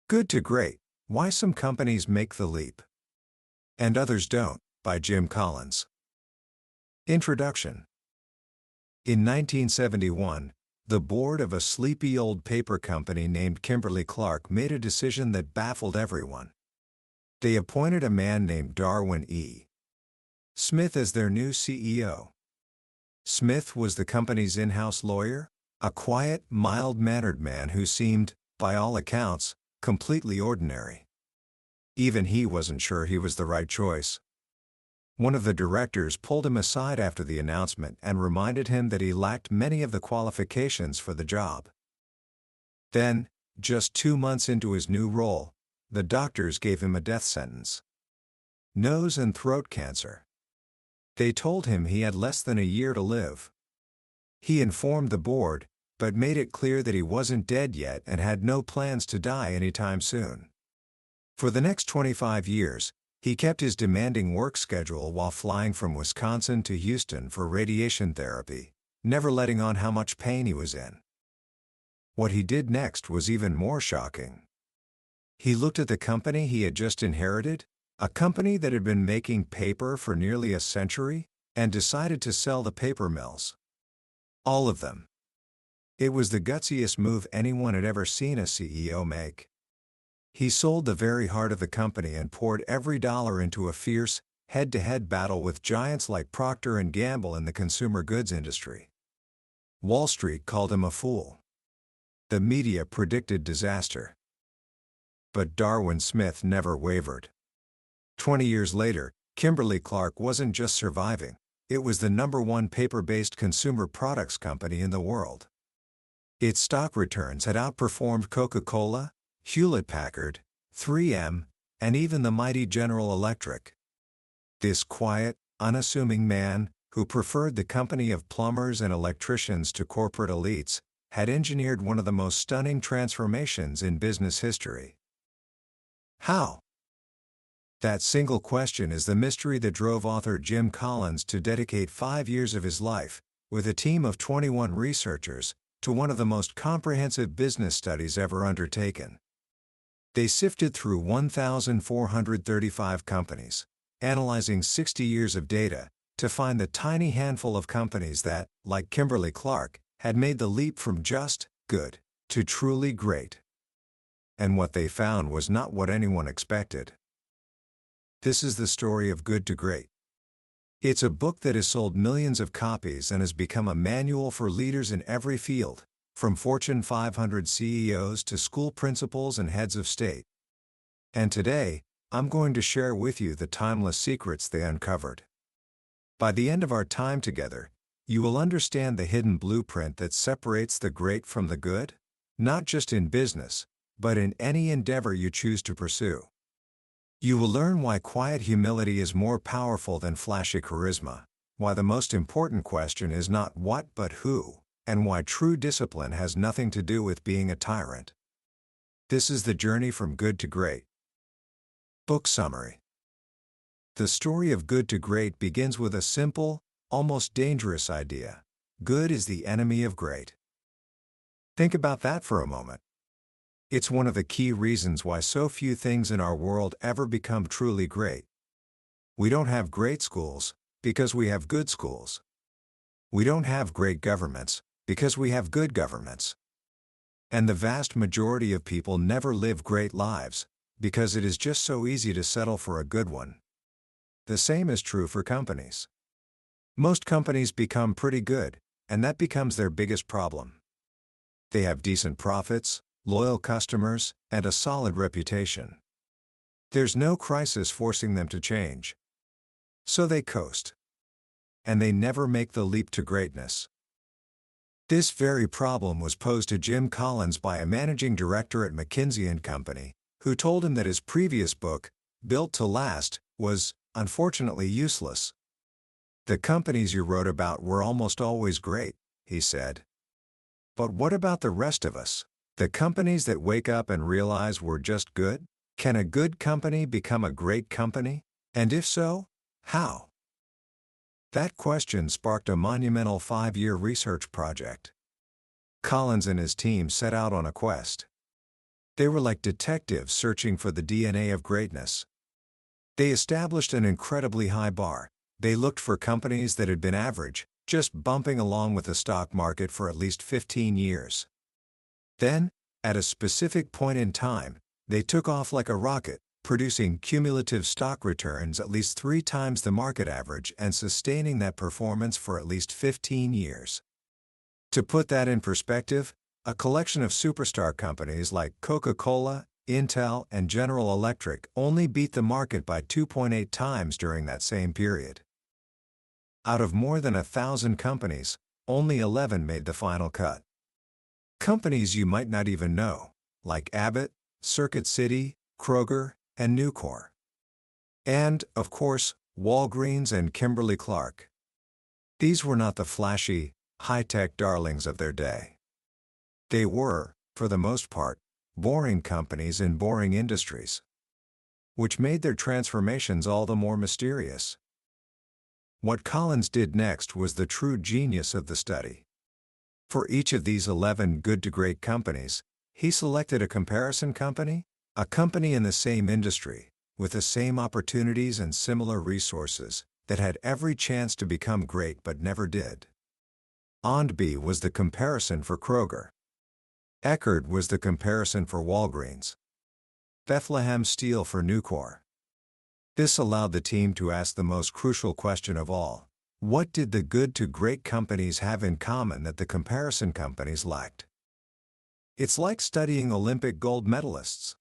Good to Great: Why Some Companies Make the Leap and Others Don't, by Jim Collins. Introduction. In 1971, the board of a sleepy old paper company named Kimberly-Clark made a decision that baffled everyone. They appointed a man named Darwin E. Smith as their new CEO. Smith was the company's in-house lawyer, a quiet, mild-mannered man who seemed, by all accounts, completely ordinary. Even he wasn't sure he was the right choice. One of the directors pulled him aside after the announcement and reminded him that he lacked many of the qualifications for the job. Then, just 2 months into his new role, the doctors gave him a death sentence. Nose and throat cancer. They told him he had less than a year to live. He informed the board, but made it clear that he wasn't dead yet and had no plans to die anytime soon. For the next 25 years, he kept his demanding work schedule while flying from Wisconsin to Houston for radiation therapy, never letting on how much pain he was in. What he did next was even more shocking. He looked at the company he had just inherited, a company that had been making paper for nearly a century, and decided to sell the paper mills. All of them. It was the gutsiest move anyone had ever seen a CEO make. He sold the very heart of the company and poured every dollar into a fierce, head-to-head battle with giants like Procter & Gamble in the consumer goods industry. Wall Street called him a fool. The media predicted disaster. But Darwin Smith never wavered. 20 years later, Kimberly-Clark wasn't just surviving, it was the #1 paper-based consumer products company in the world. Its stock returns had outperformed Coca-Cola, Hewlett-Packard, 3M, and even the mighty General Electric. This quiet, unassuming man, who preferred the company of plumbers and electricians to corporate elites, had engineered one of the most stunning transformations in business history. How? That single question is the mystery that drove author Jim Collins to dedicate 5 years of his life, with a team of 21 researchers, to one of the most comprehensive business studies ever undertaken. They sifted through 1,435 companies, analyzing 60 years of data, to find the tiny handful of companies that, like Kimberly-Clark, had made the leap from just good to truly great. And what they found was not what anyone expected. This is the story of Good to Great. It's a book that has sold millions of copies and has become a manual for leaders in every field, from Fortune 500 CEOs to school principals and heads of state. And today, I'm going to share with you the timeless secrets they uncovered. By the end of our time together, you will understand the hidden blueprint that separates the great from the good, not just in business, but in any endeavor you choose to pursue. You will learn why quiet humility is more powerful than flashy charisma, why the most important question is not what but who, and why true discipline has nothing to do with being a tyrant. This is the journey from good to great. Book summary. The story of Good to Great begins with a simple, almost dangerous idea. Good is the enemy of great. Think about that for a moment. It's one of the key reasons why so few things in our world ever become truly great. We don't have great schools, because we have good schools. We don't have great governments, because we have good governments. And the vast majority of people never live great lives, because it is just so easy to settle for a good one. The same is true for companies. Most companies become pretty good, and that becomes their biggest problem. They have decent profits, loyal customers, and a solid reputation. There's no crisis forcing them to change. So they coast. And they never make the leap to greatness. This very problem was posed to Jim Collins by a managing director at McKinsey & Company, who told him that his previous book, Built to Last, was, unfortunately, useless. The companies you wrote about were almost always great, he said. But what about the rest of us? The companies that wake up and realize we're just good? Can a good company become a great company? And if so, how? That question sparked a monumental 5-year research project. Collins and his team set out on a quest. They were like detectives searching for the DNA of greatness. They established an incredibly high bar. They looked for companies that had been average, just bumping along with the stock market for at least 15 years. Then, at a specific point in time, they took off like a rocket, producing cumulative stock returns at least 3 times the market average and sustaining that performance for at least 15 years. To put that in perspective, a collection of superstar companies like Coca-Cola, Intel, and General Electric only beat the market by 2.8 times during that same period. Out of more than 1,000 companies, only 11 made the final cut. Companies you might not even know, like Abbott, Circuit City, Kroger, and Nucor. And, of course, Walgreens and Kimberly-Clark. These were not the flashy, high-tech darlings of their day. They were, for the most part, boring companies in boring industries, which made their transformations all the more mysterious. What Collins did next was the true genius of the study. For each of these 11 good-to-great companies, he selected a comparison company, a company in the same industry, with the same opportunities and similar resources, that had every chance to become great but never did. Ondby was the comparison for Kroger. Eckerd was the comparison for Walgreens. Bethlehem Steel for Nucor. This allowed the team to ask the most crucial question of all: what did the good-to-great companies have in common that the comparison companies lacked? It's like studying Olympic gold medalists.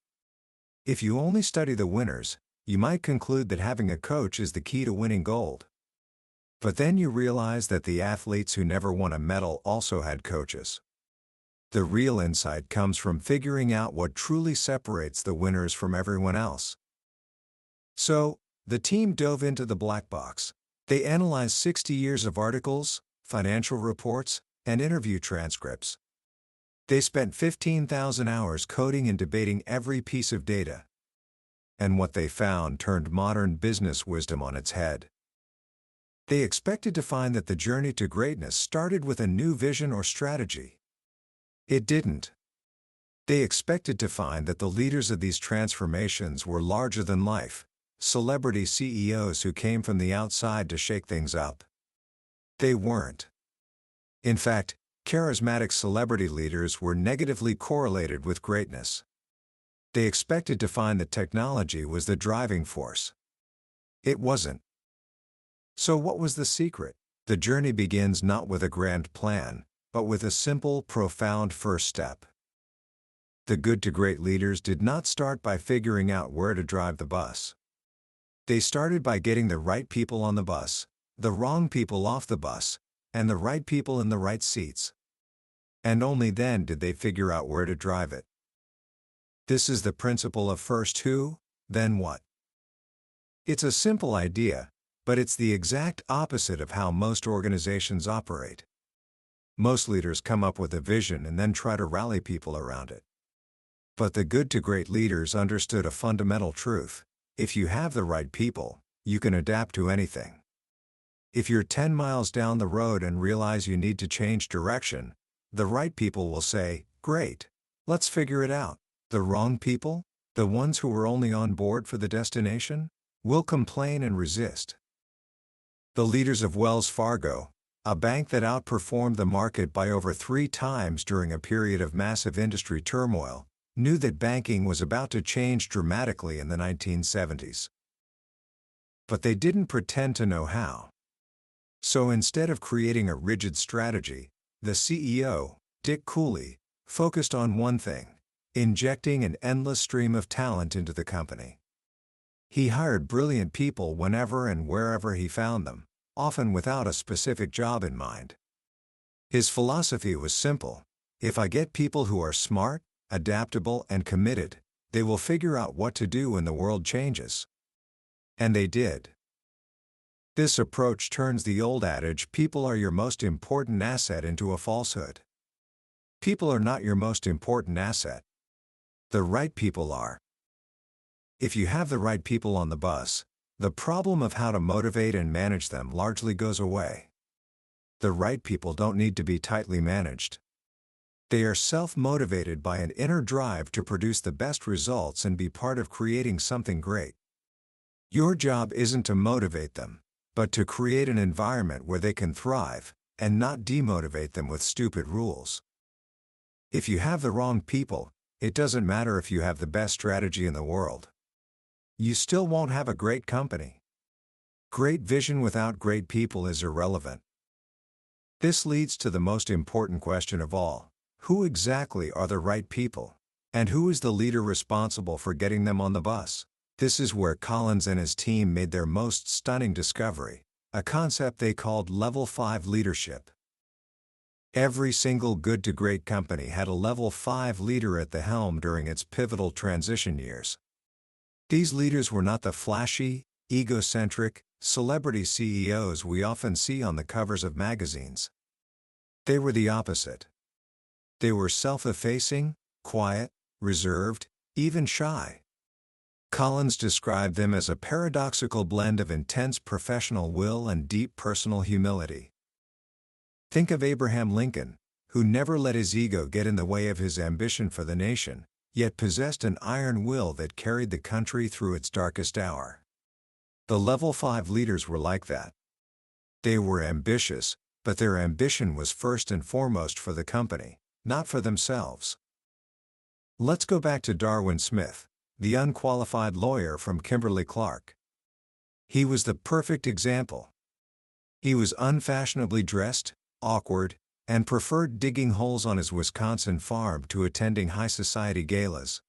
If you only study the winners, you might conclude that having a coach is the key to winning gold. But then you realize that the athletes who never won a medal also had coaches. The real insight comes from figuring out what truly separates the winners from everyone else. So, the team dove into the black box. They analyzed 60 years of articles, financial reports, and interview transcripts. They spent 15,000 hours coding and debating every piece of data. And what they found turned modern business wisdom on its head. They expected to find that the journey to greatness started with a new vision or strategy. It didn't. They expected to find that the leaders of these transformations were larger than life, celebrity CEOs who came from the outside to shake things up. They weren't. In fact, charismatic celebrity leaders were negatively correlated with greatness. They expected to find that technology was the driving force. It wasn't. So what was the secret? The journey begins not with a grand plan, but with a simple, profound first step. The good-to-great leaders did not start by figuring out where to drive the bus. They started by getting the right people on the bus, the wrong people off the bus, and the right people in the right seats. And only then did they figure out where to drive it. This is the principle of first who, then what. It's a simple idea, but it's the exact opposite of how most organizations operate. Most leaders come up with a vision and then try to rally people around it. But the good-to-great leaders understood a fundamental truth: if you have the right people, you can adapt to anything. If you're 10 miles down the road and realize you need to change direction, the right people will say, "Great, let's figure it out." The wrong people, the ones who were only on board for the destination, will complain and resist. The leaders of Wells Fargo, a bank that outperformed the market by over 3 times during a period of massive industry turmoil, knew that banking was about to change dramatically in the 1970s. But they didn't pretend to know how. So instead of creating a rigid strategy, the CEO, Dick Cooley, focused on one thing: injecting an endless stream of talent into the company. He hired brilliant people whenever and wherever he found them, often without a specific job in mind. His philosophy was simple: if I get people who are smart, adaptable, and committed, they will figure out what to do when the world changes. And they did. This approach turns the old adage, "people are your most important asset," into a falsehood. People are not your most important asset. The right people are. If you have the right people on the bus, the problem of how to motivate and manage them largely goes away. The right people don't need to be tightly managed. They are self-motivated by an inner drive to produce the best results and be part of creating something great. Your job isn't to motivate them, but to create an environment where they can thrive, and not demotivate them with stupid rules. If you have the wrong people, it doesn't matter if you have the best strategy in the world. You still won't have a great company. Great vision without great people is irrelevant. This leads to the most important question of all: who exactly are the right people? And who is the leader responsible for getting them on the bus? This is where Collins and his team made their most stunning discovery, a concept they called Level 5 leadership. Every single good to great company had a Level 5 leader at the helm during its pivotal transition years. These leaders were not the flashy, egocentric, celebrity CEOs we often see on the covers of magazines. They were the opposite. They were self-effacing, quiet, reserved, even shy. Collins described them as a paradoxical blend of intense professional will and deep personal humility. Think of Abraham Lincoln, who never let his ego get in the way of his ambition for the nation, yet possessed an iron will that carried the country through its darkest hour. The Level 5 leaders were like that. They were ambitious, but their ambition was first and foremost for the company, not for themselves. Let's go back to Darwin Smith, the unqualified lawyer from Kimberly-Clark. He was the perfect example. He was unfashionably dressed, awkward, and preferred digging holes on his Wisconsin farm to attending high society galas.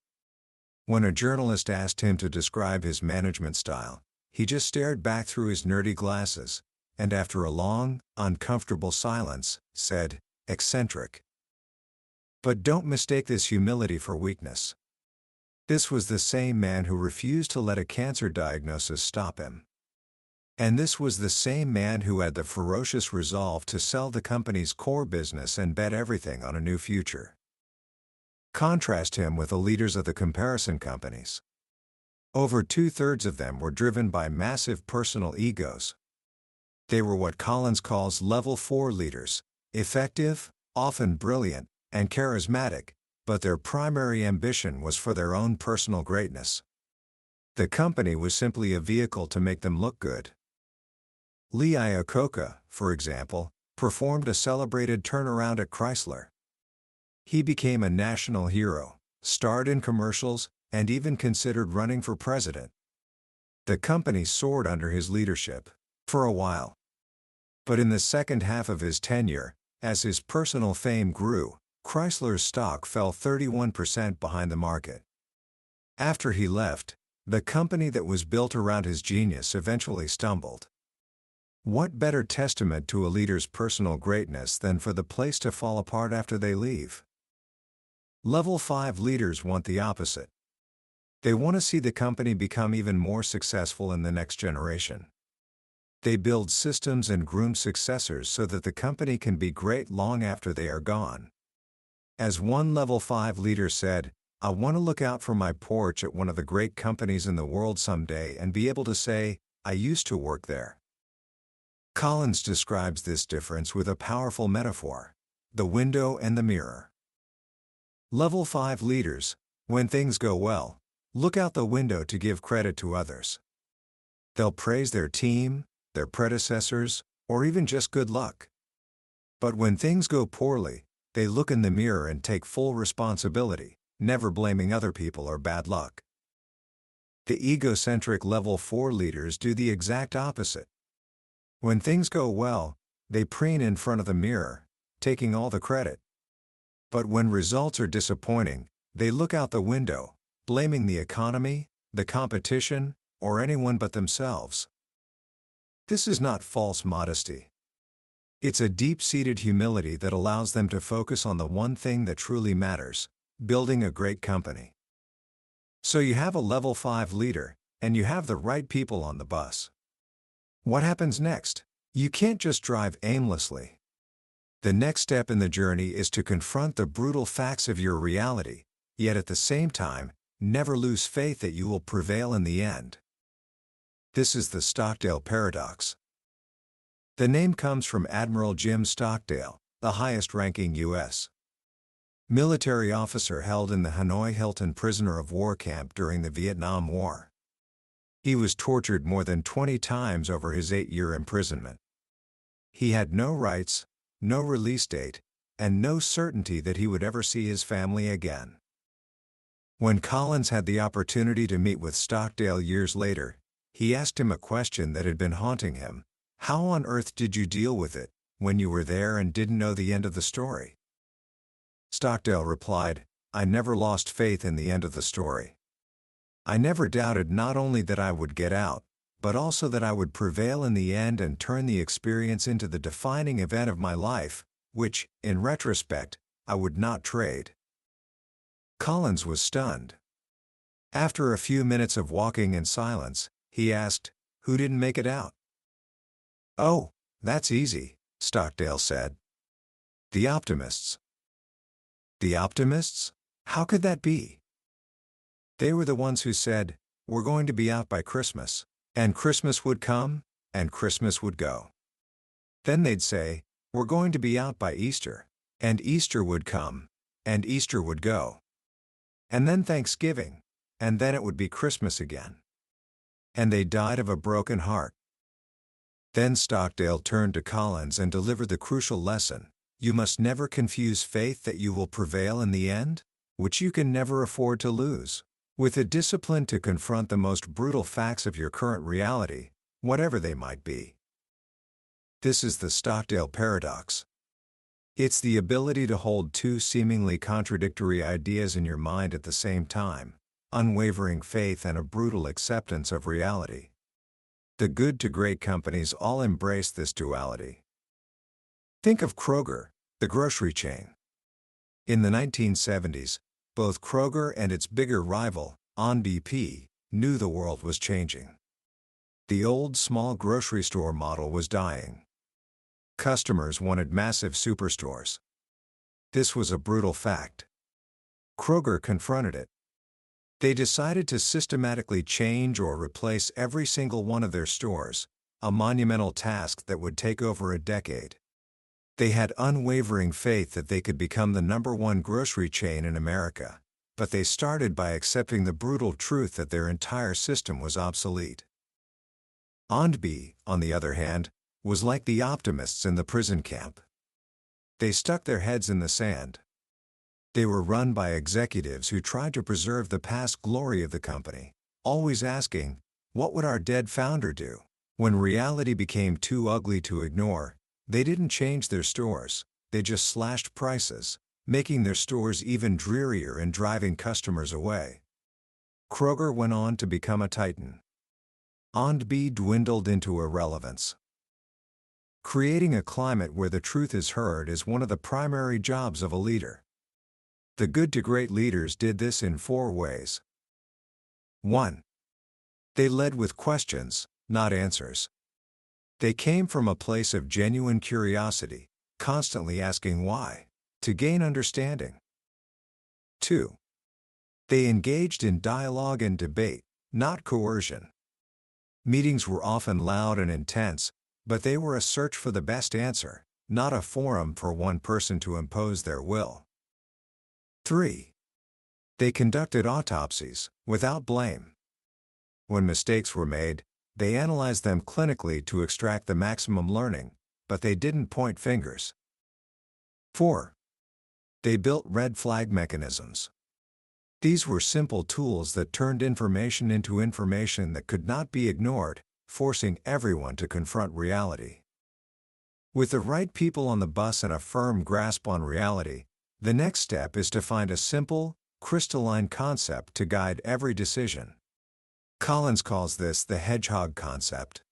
When a journalist asked him to describe his management style, he just stared back through his nerdy glasses, and after a long, uncomfortable silence, said, "Eccentric." But don't mistake this humility for weakness. This was the same man who refused to let a cancer diagnosis stop him. And this was the same man who had the ferocious resolve to sell the company's core business and bet everything on a new future. Contrast him with the leaders of the comparison companies. Over 2/3 of them were driven by massive personal egos. They were what Collins calls Level 4 leaders, effective, often brilliant, and charismatic, but their primary ambition was for their own personal greatness. The company was simply a vehicle to make them look good. Lee Iacocca, for example, performed a celebrated turnaround at Chrysler. He became a national hero, starred in commercials, and even considered running for president. The company soared under his leadership, for a while. But in the second half of his tenure, as his personal fame grew, Chrysler's stock fell 31% behind the market. After he left, the company that was built around his genius eventually stumbled. What better testament to a leader's personal greatness than for the place to fall apart after they leave? Level 5 leaders want the opposite. They want to see the company become even more successful in the next generation. They build systems and groom successors so that the company can be great long after they are gone. As one Level 5 leader said, "I want to look out from my porch at one of the great companies in the world someday and be able to say, I used to work there." Collins describes this difference with a powerful metaphor: the window and the mirror. Level 5 leaders, when things go well, look out the window to give credit to others. They'll praise their team, their predecessors, or even just good luck. But when things go poorly, they look in the mirror and take full responsibility, never blaming other people or bad luck. The egocentric Level 4 leaders do the exact opposite. When things go well, they preen in front of the mirror, taking all the credit. But when results are disappointing, they look out the window, blaming the economy, the competition, or anyone but themselves. This is not false modesty. It's a deep-seated humility that allows them to focus on the one thing that truly matters: building a great company. So you have a Level 5 leader, and you have the right people on the bus. What happens next? You can't just drive aimlessly. The next step in the journey is to confront the brutal facts of your reality, yet at the same time, never lose faith that you will prevail in the end. This is the Stockdale paradox. The name comes from Admiral Jim Stockdale, the highest-ranking U.S. military officer held in the Hanoi Hilton prisoner of war camp during the Vietnam War. He was tortured more than 20 times over his 8-year imprisonment. He had no rights, no release date, and no certainty that he would ever see his family again. When Collins had the opportunity to meet with Stockdale years later, he asked him a question that had been haunting him. How on earth did you deal with it, when you were there and didn't know the end of the story? Stockdale replied, I never lost faith in the end of the story. I never doubted not only that I would get out, but also that I would prevail in the end and turn the experience into the defining event of my life, which, in retrospect, I would not trade. Collins was stunned. After a few minutes of walking in silence, he asked, Who didn't make it out? Oh, that's easy, Stockdale said. The optimists. The optimists? How could that be? They were the ones who said, We're going to be out by Christmas. And Christmas would come, and Christmas would go. Then they'd say, We're going to be out by Easter. And Easter would come, and Easter would go. And then Thanksgiving, and then it would be Christmas again. And they died of a broken heart. Then Stockdale turned to Collins and delivered the crucial lesson, You must never confuse faith that you will prevail in the end, which you can never afford to lose, with a discipline to confront the most brutal facts of your current reality, whatever they might be. This is the Stockdale paradox. It's the ability to hold two seemingly contradictory ideas in your mind at the same time, unwavering faith and a brutal acceptance of reality. The good to great companies all embrace this duality. Think of Kroger, the grocery chain. In the 1970s, both Kroger and its bigger rival, On-BP, knew the world was changing. The old small grocery store model was dying. Customers wanted massive superstores. This was a brutal fact. Kroger confronted it. They decided to systematically change or replace every single one of their stores, a monumental task that would take over a decade. They had unwavering faith that they could become the #1 grocery chain in America, but they started by accepting the brutal truth that their entire system was obsolete. On-B, on the other hand, was like the optimists in the prison camp. They stuck their heads in the sand. They were run by executives who tried to preserve the past glory of the company, always asking, What would our dead founder do? When reality became too ugly to ignore, they didn't change their stores, they just slashed prices, making their stores even drearier and driving customers away. Kroger went on to become a titan. On-B dwindled into irrelevance. Creating a climate where the truth is heard is one of the primary jobs of a leader. The good to great leaders did this in 4 ways. 1. They led with questions, not answers. They came from a place of genuine curiosity, constantly asking why, to gain understanding. 2. They engaged in dialogue and debate, not coercion. Meetings were often loud and intense, but they were a search for the best answer, not a forum for one person to impose their will. 3. They conducted autopsies, without blame. When mistakes were made, they analyzed them clinically to extract the maximum learning, but they didn't point fingers. 4. They built red flag mechanisms. These were simple tools that turned information into information that could not be ignored, forcing everyone to confront reality. With the right people on the bus and a firm grasp on reality, the next step is to find a simple, crystalline concept to guide every decision. Collins calls this the Hedgehog Concept.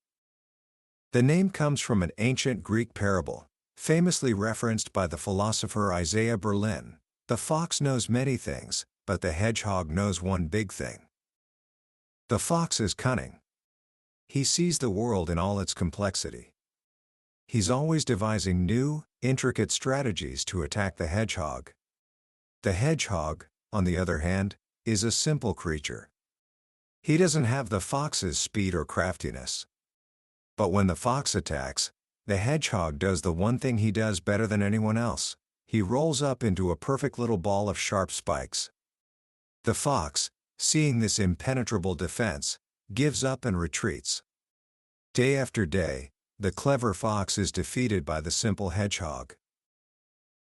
The name comes from an ancient Greek parable, famously referenced by the philosopher Isaiah Berlin. The fox knows many things, but the hedgehog knows one big thing. The fox is cunning. He sees the world in all its complexity. He's always devising new, intricate strategies to attack the hedgehog. The hedgehog, on the other hand, is a simple creature. He doesn't have the fox's speed or craftiness. But when the fox attacks, the hedgehog does the one thing he does better than anyone else. he rolls up into a perfect little ball of sharp spikes. The fox, seeing this impenetrable defense, gives up and retreats. Day after day, the clever fox is defeated by the simple hedgehog.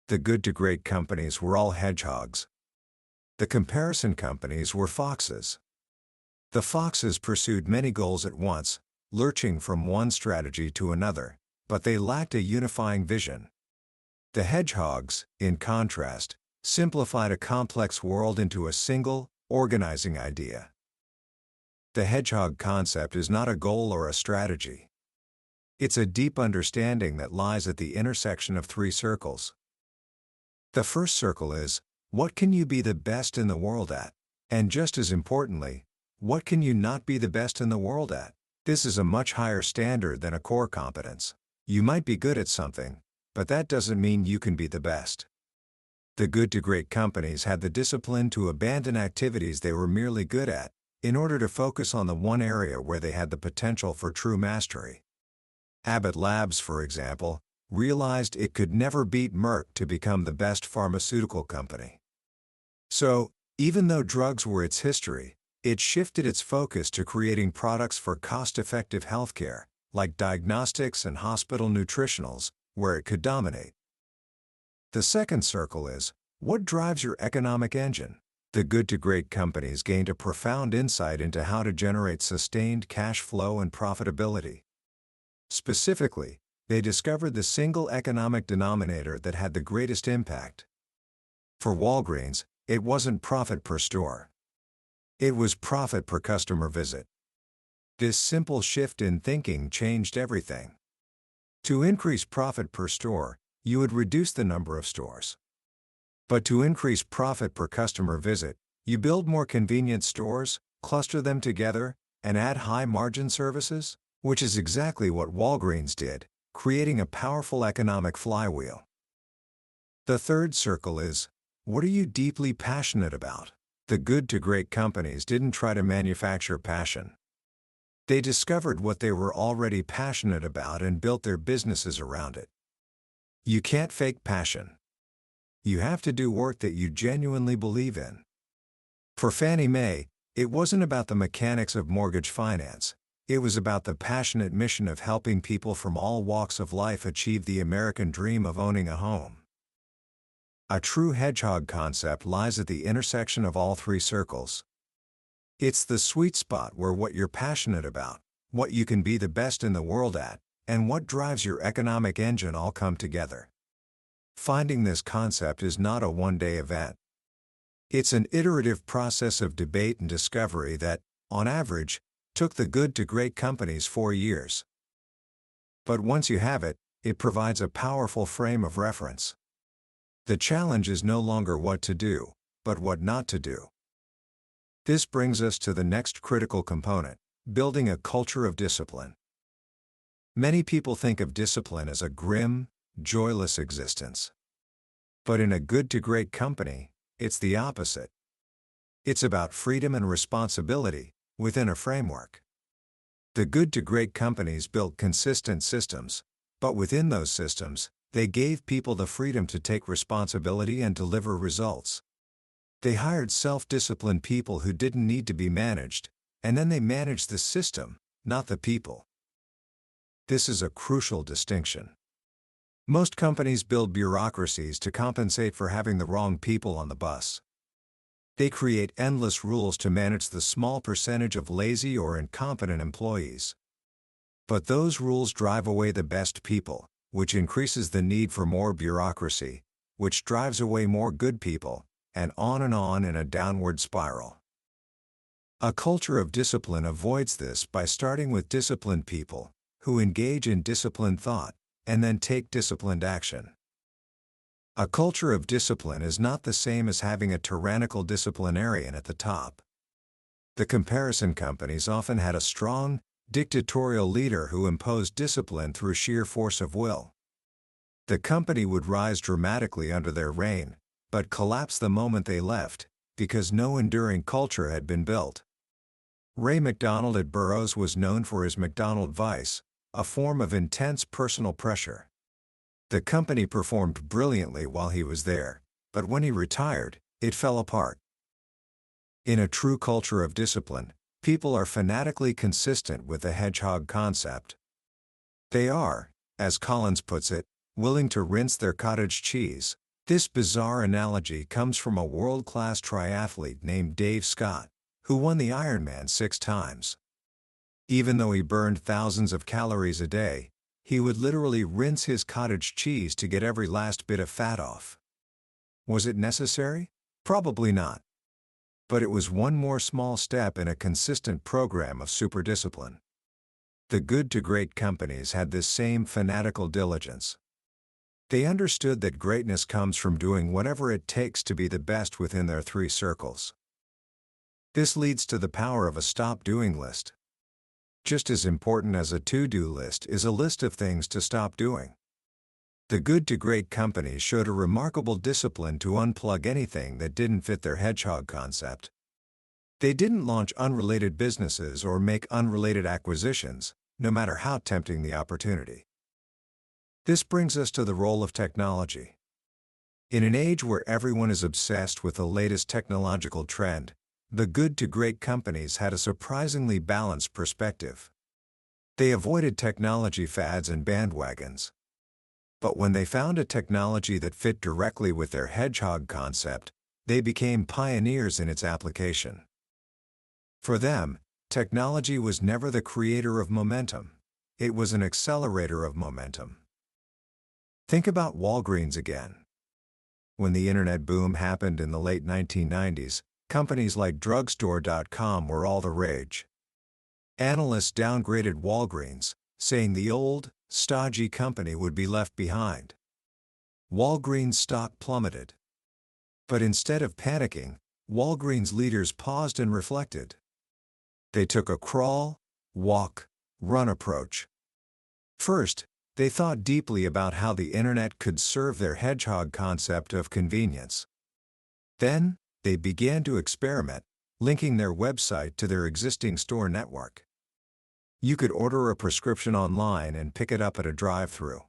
The good to great companies were all hedgehogs. The comparison companies were foxes. The foxes pursued many goals at once, lurching from one strategy to another, but they lacked a unifying vision. The hedgehogs, in contrast, simplified a complex world into a single, organizing idea. The hedgehog concept is not a goal or a strategy. It's a deep understanding that lies at the intersection of three circles. The first circle is, what can you be the best in the world at? And just as importantly, what can you not be the best in the world at? This is a much higher standard than a core competence. You might be good at something, but that doesn't mean you can be the best. The good to great companies had the discipline to abandon activities they were merely good at, in order to focus on the one area where they had the potential for true mastery. Abbott Labs, for example, realized it could never beat Merck to become the best pharmaceutical company. So, even though drugs were its history, it shifted its focus to creating products for cost-effective healthcare, like diagnostics and hospital nutritionals, where it could dominate. The second circle is, what drives your economic engine? The good to great companies gained a profound insight into how to generate sustained cash flow and profitability. Specifically, they discovered the single economic denominator that had the greatest impact. For Walgreens, it wasn't profit per store. It was profit per customer visit. This simple shift in thinking changed everything. To increase profit per store, you would reduce the number of stores. But to increase profit per customer visit, you build more convenient stores, cluster them together, and add high-margin services, which is exactly what Walgreens did, creating a powerful economic flywheel. The third circle is, what are you deeply passionate about? The good to great companies didn't try to manufacture passion. They discovered what they were already passionate about and built their businesses around it. You can't fake passion. You have to do work that you genuinely believe in. For Fannie Mae, it wasn't about the mechanics of mortgage finance. It was about the passionate mission of helping people from all walks of life achieve the American dream of owning a home. A true hedgehog concept lies at the intersection of all three circles. It's the sweet spot where what you're passionate about, what you can be the best in the world at, and what drives your economic engine all come together. Finding this concept is not a one-day event. It's an iterative process of debate and discovery that, on average, took the good to great companies 4 years. But once you have it, it provides a powerful frame of reference. The challenge is no longer what to do, but what not to do. This brings us to the next critical component, building a culture of discipline. Many people think of discipline as a grim, joyless existence. But in a good to great company, it's the opposite. It's about freedom and responsibility, within a framework. The good to great companies built consistent systems, but within those systems, they gave people the freedom to take responsibility and deliver results. They hired self-disciplined people who didn't need to be managed, and then they managed the system, not the people. This is a crucial distinction. Most companies build bureaucracies to compensate for having the wrong people on the bus. They create endless rules to manage the small percentage of lazy or incompetent employees. But those rules drive away the best people, which increases the need for more bureaucracy, which drives away more good people, and on in a downward spiral. A culture of discipline avoids this by starting with disciplined people, who engage in disciplined thought, and then take disciplined action. A culture of discipline is not the same as having a tyrannical disciplinarian at the top. The comparison companies often had a strong, dictatorial leader who imposed discipline through sheer force of will. The company would rise dramatically under their reign, but collapse the moment they left, because no enduring culture had been built. Ray McDonald at Burroughs was known for his McDonald vice, a form of intense personal pressure. The company performed brilliantly while he was there, but when he retired, it fell apart. In a true culture of discipline, people are fanatically consistent with the hedgehog concept. They are, as Collins puts it, willing to rinse their cottage cheese. This bizarre analogy comes from a world-class triathlete named Dave Scott, who won the Ironman 6 times. Even though he burned thousands of calories a day, he would literally rinse his cottage cheese to get every last bit of fat off. Was it necessary? Probably not. But it was one more small step in a consistent program of super discipline. The good to great companies had this same fanatical diligence. They understood that greatness comes from doing whatever it takes to be the best within their 3 circles. This leads to the power of a stop doing list. Just as important as a to-do list is a list of things to stop doing. The good to great companies showed a remarkable discipline to unplug anything that didn't fit their hedgehog concept. They didn't launch unrelated businesses or make unrelated acquisitions, no matter how tempting the opportunity. This brings us to the role of technology. In an age where everyone is obsessed with the latest technological trend, the good to great companies had a surprisingly balanced perspective. They avoided technology fads and bandwagons. But when they found a technology that fit directly with their hedgehog concept, they became pioneers in its application. For them, technology was never the creator of momentum. It was an accelerator of momentum. Think about Walgreens again. When the internet boom happened in the late 1990s, companies like drugstore.com were all the rage. Analysts downgraded Walgreens, saying the old, stodgy company would be left behind. Walgreens stock plummeted. But instead of panicking, Walgreens leaders paused and reflected. They took a crawl, walk, run approach. First, they thought deeply about how the internet could serve their hedgehog concept of convenience. Then, they began to experiment, linking their website to their existing store network. You could order a prescription online and pick it up at a drive-thru.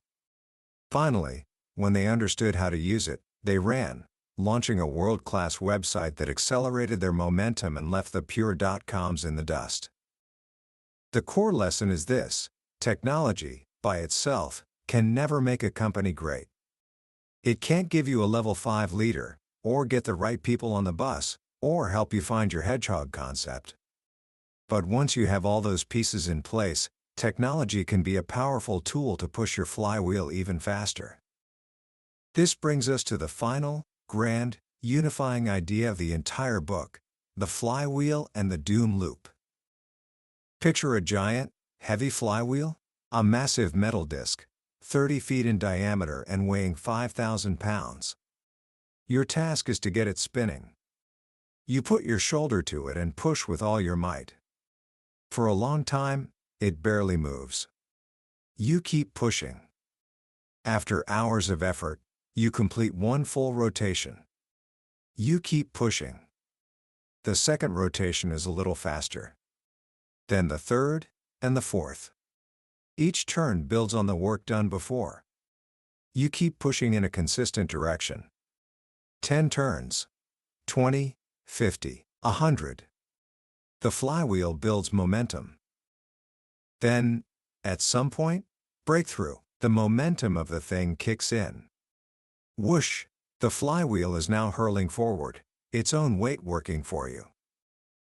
Finally, when they understood how to use it, they ran, launching a world-class website that accelerated their momentum and left the pure .coms in the dust. The core lesson is this: technology, by itself, can never make a company great. It can't give you a level 5 leader, or get the right people on the bus, or help you find your hedgehog concept. But once you have all those pieces in place, technology can be a powerful tool to push your flywheel even faster. This brings us to the final, grand, unifying idea of the entire book: the flywheel and the doom loop. Picture a giant, heavy flywheel, a massive metal disc, 30 feet in diameter and weighing 5,000 pounds. Your task is to get it spinning. You put your shoulder to it and push with all your might. For a long time, it barely moves. You keep pushing. After hours of effort, you complete 1 full rotation. You keep pushing. The second rotation is a little faster. Then the third, and the fourth. Each turn builds on the work done before. You keep pushing in a consistent direction. 10 turns. 20, 50, 100. The flywheel builds momentum. Then, at some point, breakthrough, the momentum of the thing kicks in. Whoosh! The flywheel is now hurling forward, its own weight working for you.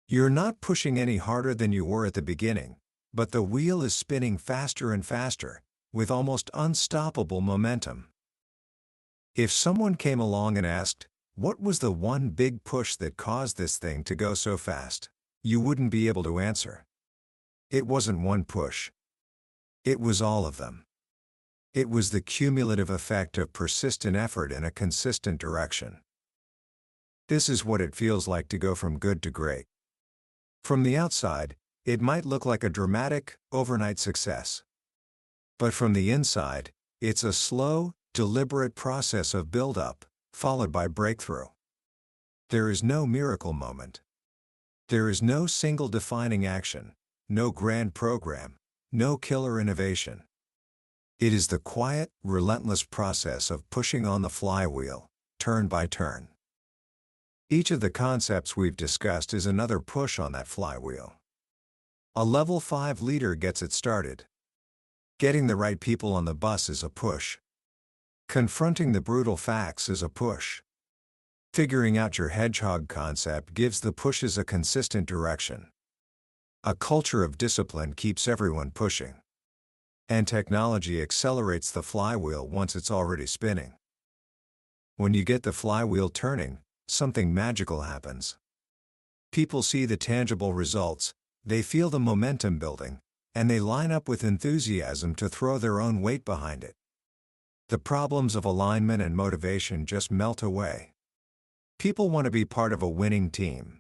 You're not pushing any harder than you were at the beginning, but the wheel is spinning faster and faster, with almost unstoppable momentum. If someone came along and asked, what was the one big push that caused this thing to go so fast? You wouldn't be able to answer. It wasn't one push. It was all of them. It was the cumulative effect of persistent effort in a consistent direction. This is what it feels like to go from good to great. From the outside, it might look like a dramatic, overnight success. But from the inside, it's a slow, deliberate process of build-up, followed by breakthrough. There is no miracle moment. There is no single defining action, no grand program, no killer innovation. It is the quiet, relentless process of pushing on the flywheel, turn by turn. Each of the concepts we've discussed is another push on that flywheel. A level 5 leader gets it started. Getting the right people on the bus is a push. Confronting the brutal facts is a push. Figuring out your hedgehog concept gives the pushes a consistent direction. A culture of discipline keeps everyone pushing. And technology accelerates the flywheel once it's already spinning. When you get the flywheel turning, something magical happens. People see the tangible results, they feel the momentum building, and they line up with enthusiasm to throw their own weight behind it. The problems of alignment and motivation just melt away. People want to be part of a winning team.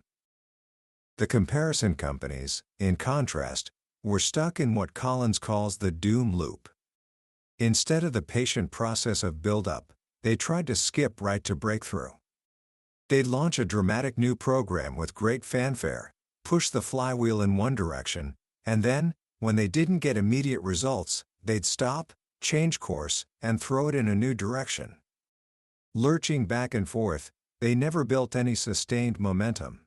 The comparison companies, in contrast, were stuck in what Collins calls the doom loop. Instead of the patient process of build-up, they tried to skip right to breakthrough. They'd launch a dramatic new program with great fanfare, push the flywheel in one direction, and then, when they didn't get immediate results, they'd stop, change course, and throw it in a new direction. Lurching back and forth, they never built any sustained momentum.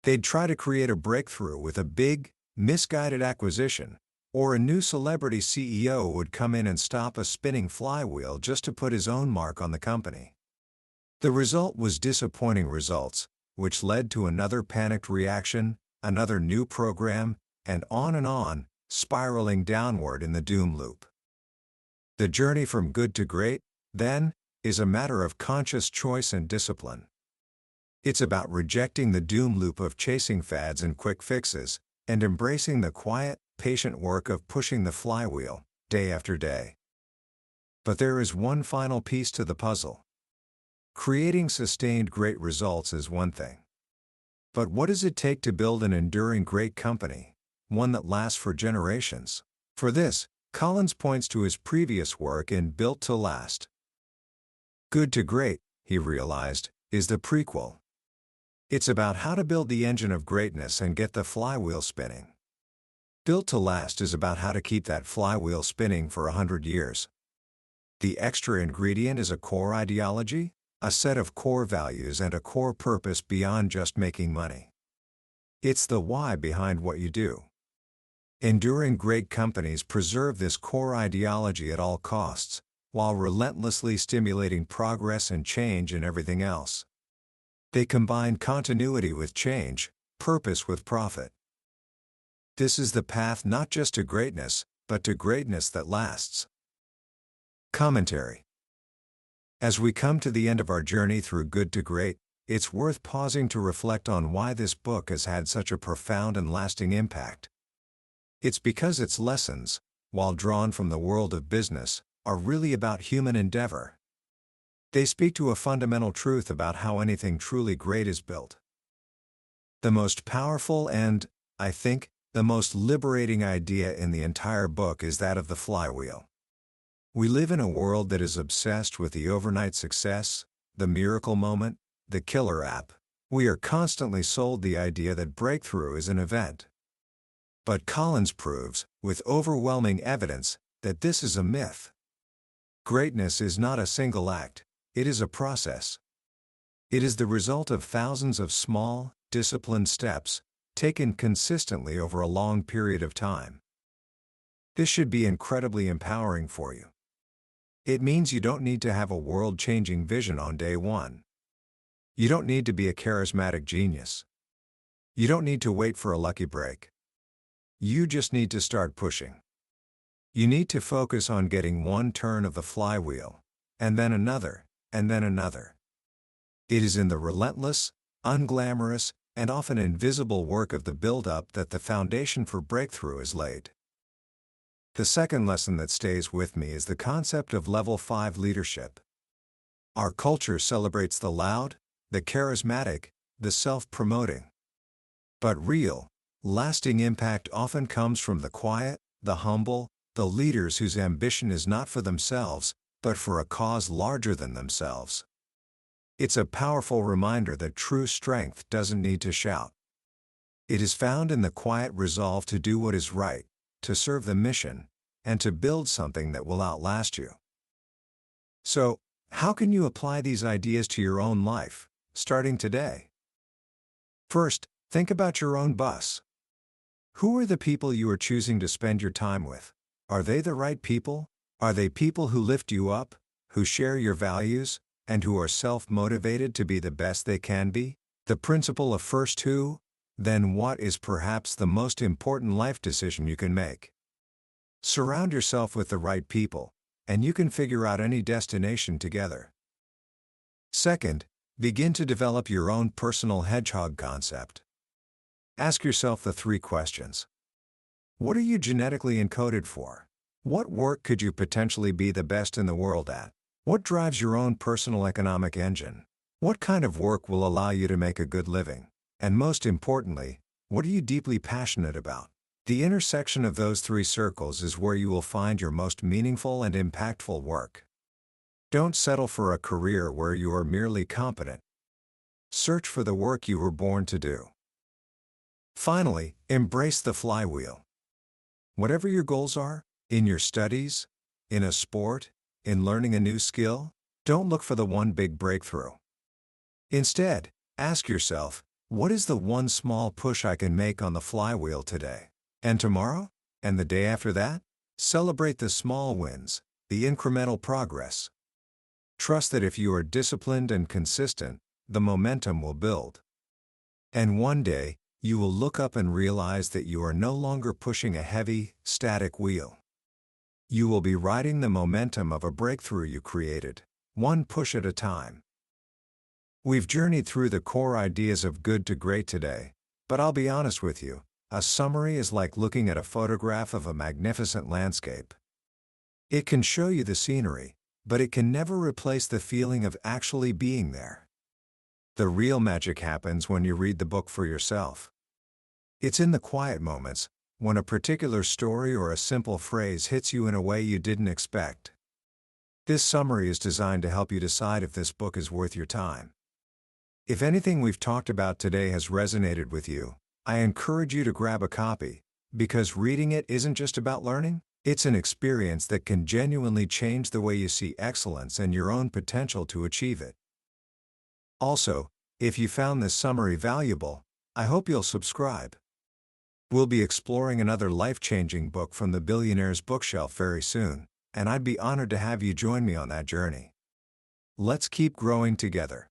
They'd try to create a breakthrough with a big, misguided acquisition, or a new celebrity CEO would come in and stop a spinning flywheel just to put his own mark on the company. The result was disappointing results, which led to another panicked reaction, another new program, and on, spiraling downward in the doom loop. The journey from good to great, then, is a matter of conscious choice and discipline. It's about rejecting the doom loop of chasing fads and quick fixes, and embracing the quiet, patient work of pushing the flywheel, day after day. But there is one final piece to the puzzle. Creating sustained great results is one thing. But what does it take to build an enduring great company, one that lasts for generations? For this, Collins points to his previous work in Built to Last. Good to Great, he realized, is the prequel. It's about how to build the engine of greatness and get the flywheel spinning. Built to Last is about how to keep that flywheel spinning for 100 years. The extra ingredient is a core ideology, a set of core values and a core purpose beyond just making money. It's the why behind what you do. Enduring great companies preserve this core ideology at all costs, while relentlessly stimulating progress and change in everything else. They combine continuity with change, purpose with profit. This is the path not just to greatness, but to greatness that lasts. Commentary. As we come to the end of our journey through Good to Great, it's worth pausing to reflect on why this book has had such a profound and lasting impact. It's because its lessons, while drawn from the world of business, are really about human endeavor. They speak to a fundamental truth about how anything truly great is built. The most powerful and, I think, the most liberating idea in the entire book is that of the flywheel. We live in a world that is obsessed with the overnight success, the miracle moment, the killer app. We are constantly sold the idea that breakthrough is an event. But Collins proves, with overwhelming evidence, that this is a myth. Greatness is not a single act, it is a process. It is the result of thousands of small, disciplined steps, taken consistently over a long period of time. This should be incredibly empowering for you. It means you don't need to have a world-changing vision on day one. You don't need to be a charismatic genius. You don't need to wait for a lucky break. You just need to start pushing. You need to focus on getting one turn of the flywheel, and then another, and then another. It is in the relentless, unglamorous, and often invisible work of the build-up that the foundation for breakthrough is laid. The second lesson that stays with me is the concept of level 5 leadership. Our culture celebrates the loud, the charismatic, the self-promoting. But real, lasting impact often comes from the quiet, the humble, the leaders whose ambition is not for themselves, but for a cause larger than themselves. It's a powerful reminder that true strength doesn't need to shout. It is found in the quiet resolve to do what is right, to serve the mission, and to build something that will outlast you. So, how can you apply these ideas to your own life, starting today? First, think about your own bus. Who are the people you are choosing to spend your time with? Are they the right people? Are they people who lift you up, who share your values, and who are self-motivated to be the best they can be? The principle of first who, then what is perhaps the most important life decision you can make. Surround yourself with the right people, and you can figure out any destination together. Second, begin to develop your own personal hedgehog concept. Ask yourself the 3 questions. What are you genetically encoded for? What work could you potentially be the best in the world at? What drives your own personal economic engine? What kind of work will allow you to make a good living? And most importantly, what are you deeply passionate about? The intersection of those 3 circles is where you will find your most meaningful and impactful work. Don't settle for a career where you are merely competent. Search for the work you were born to do. Finally, embrace the flywheel. Whatever your goals are, in your studies, in a sport, in learning a new skill, don't look for the one big breakthrough. Instead, ask yourself, what is the one small push I can make on the flywheel today? And tomorrow? And the day after that? Celebrate the small wins, the incremental progress. Trust that if you are disciplined and consistent, the momentum will build. And one day, you will look up and realize that you are no longer pushing a heavy, static wheel. You will be riding the momentum of a breakthrough you created, one push at a time. We've journeyed through the core ideas of good to great today, but I'll be honest with you, a summary is like looking at a photograph of a magnificent landscape. It can show you the scenery, but it can never replace the feeling of actually being there. The real magic happens when you read the book for yourself. It's in the quiet moments, when a particular story or a simple phrase hits you in a way you didn't expect. This summary is designed to help you decide if this book is worth your time. If anything we've talked about today has resonated with you, I encourage you to grab a copy, because reading it isn't just about learning, it's an experience that can genuinely change the way you see excellence and your own potential to achieve it. Also, if you found this summary valuable, I hope you'll subscribe. We'll be exploring another life-changing book from the Billionaire's Bookshelf very soon, and I'd be honored to have you join me on that journey. Let's keep growing together.